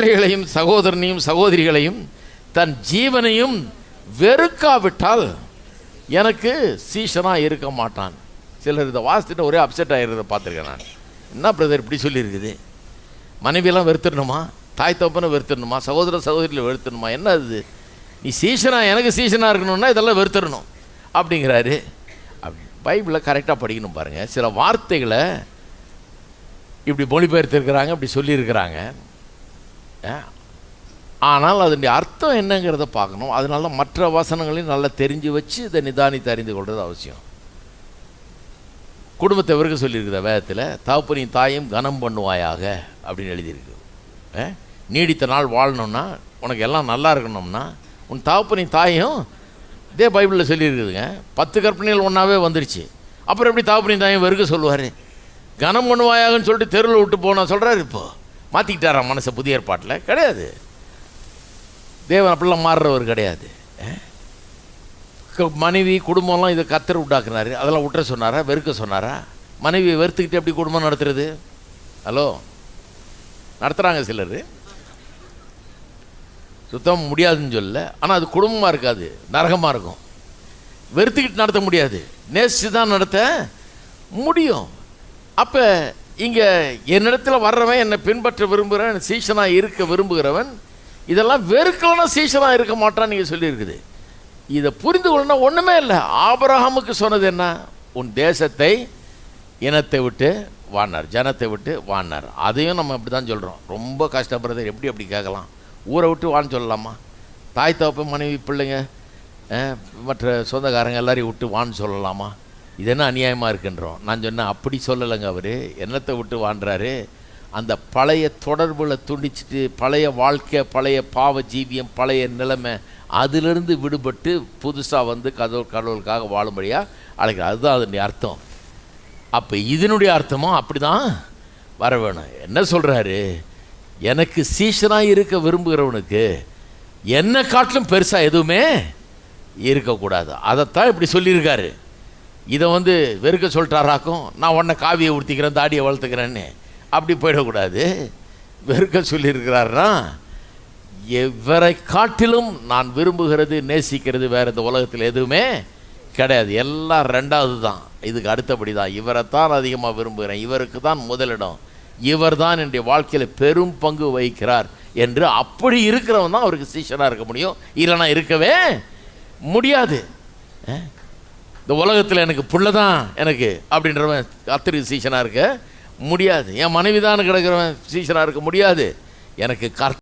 பிள்ளைகளையும் சகோதரனையும் சகோதரிகளையும் தன் ஜீவனையும் வெறுக்காவிட்டால் எனக்கு சீஷனாக இருக்க மாட்டான். சிலர் இதை வாசித்துட்டு ஒரே அப்செட் ஆகிடுறத பார்த்துருக்கேன் நான். என்ன பிரதர் இப்படி சொல்லியிருக்குது? மனைவியெல்லாம் வெறுத்துடணுமா? தாய் தப்பனை வெறுத்துடணுமா? சகோதர சகோதரியில் வெறுத்துடணுமா? என்ன அது? நீ சீஷனாக எனக்கு சீஷனாக இருக்கணும்னா இதெல்லாம் வெறுத்துடணும் அப்படிங்கிறாரு. பைபிளை கரெக்டாக படிக்கணும் பாருங்கள். சில வார்த்தைகளை இப்படி மொழிபெயர்த்திருக்கிறாங்க, இப்படி சொல்லியிருக்கிறாங்க. ஆனால் அதனுடைய அர்த்தம் என்னங்கிறத பார்க்கணும். அதனால மற்ற வசனங்களையும் நல்லா தெரிஞ்சு வச்சு இதை நிதானித்து அறிந்து கொள்வது அவசியம். குடும்பத்தை வெறுக்க சொல்லியிருக்குத வேதத்தில், தகப்பனையும் தாயும் கனம் பண்ணுவாயாக அப்படின்னு எழுதியிருக்கு. நீடித்த நாள் வாழணும்னா, உனக்கு எல்லாம் நல்லா இருக்கணும்னா உன் தகப்பனையும் தாயும், இதே பைபிளில் சொல்லியிருக்குதுங்க. 10 கற்பனைகள் ஒன்றாவே வந்துருச்சு. அப்புறம் எப்படி தகப்பனையும் தாயும் வெறுக்க சொல்லுவார்? கனம் பண்ணுவாயாகன்னு சொல்லிட்டு தெருவில் விட்டு போனா சொல்கிறார். இப்போ மாற்றிக்கிட்டாரா மனசை? புதிய ஏற்பாட்டில் கிடையாது. தேவன் அப்படிலாம் மாறுறவர் கிடையாது. மனைவி குடும்பம்லாம் இதை கத்தர் உண்டாக்குனாரு. அதெல்லாம் விட்டுற சொன்னாரா? வெறுக்க சொன்னாரா? மனைவியை வெறுத்துக்கிட்டு எப்படி குடும்பம் நடத்துறது? ஹலோ, நடத்துகிறாங்க சிலர். சுத்தம் முடியாதுன்னு சொல்ல, ஆனால் அது குடும்பமாக இருக்காது, நரகமாக இருக்கும். வெறுத்துக்கிட்டு நடத்த முடியாது, நேசித்து தான் நடத்த முடியும். அப்போ இங்கே என்னிடத்தில் வர்றவன், என்னை பின்பற்ற விரும்புகிறவன், சீஷனாக இருக்க விரும்புகிறவன் இதெல்லாம் வெறுக்கலன்னா சீஷனாக இருக்க மாட்டான்னு நீங்கள் சொல்லியிருக்குது. இதை புரிந்து கொள்ளணும். ஒன்றுமே இல்லை. ஆபிரகாமுக்கு சொன்னது என்ன? உன் தேசத்தை இனத்தை விட்டு வானார், ஜனத்தை விட்டு வானார். அதையும் நம்ம இப்படி தான் சொல்கிறோம். ரொம்ப கஷ்டப்படுறது. எப்படி அப்படி கேட்கலாம்? ஊரை விட்டு வான்னு சொல்லலாமா? தாய் தகப்ப மனைவி பிள்ளைங்க மற்ற சொந்தக்காரங்க எல்லாரையும் விட்டு வான்னு சொல்லலாமா? இது என்ன அநியாயமாக இருக்குன்றோம். நான் சொன்னேன் அப்படி சொல்லலைங்க. அவர் என்னத்தை விட்டு வான்றாரு? அந்த பழைய தொடர்பில் துண்டிச்சிட்டு, பழைய வாழ்க்கை, பழைய பாவ ஜீவியம், பழைய நிலைமை, அதிலிருந்து விடுபட்டு புதுசாக வந்து கடவுளுக்காக வாழும்படியாக அழைக்கிறார். அதுதான் அதனுடைய அர்த்தம். அப்போ இதனுடைய அர்த்தமும் அப்படி தான் வர வேணும். என்ன சொல்கிறாரு? எனக்கு சீஷனாக இருக்க விரும்புகிறவனுக்கு என்னை காட்டிலும் பெருசாக எதுவுமே இருக்கக்கூடாது. அதைத்தான் இப்படி சொல்லியிருக்காரு. இதை வந்து வெறுக்க சொல்லிட்டாராக்கும், நான் உன்னை காவியை ஊற்றிக்கிறேன், தாடியை வளர்த்துக்கிறேன்னு அப்படி போயிடக்கூடாது. வெறுக்க சொல்லியிருக்கிறாருன்னா, எவரை காட்டிலும் நான் விரும்புகிறது, நேசிக்கிறது வேறு இந்த உலகத்தில் எதுவுமே கிடையாது. எல்லாம் ரெண்டாவது தான், இதுக்கு அடுத்தபடி தான். இவரைத்தான் அதிகமாக விரும்புகிறேன், இவருக்கு தான் முதலிடம், இவர் தான் என்னுடைய வாழ்க்கையில் பெரும் பங்கு வகிக்கிறார் என்று அப்படி இருக்கிறவன் தான் அவருக்கு சீஷனாக இருக்க முடியும். இல்லைனா இருக்கவே முடியாது. இந்த உலகத்தில் எனக்கு புள்ள தான் எனக்கு அப்படின்றவன் கர்த்தருக்கு சீஷனாக இருக்க முடியாது. என் மனைவி தான் கிடக்கிறவன் சீஷனாக இருக்க முடியாது. எனக்கு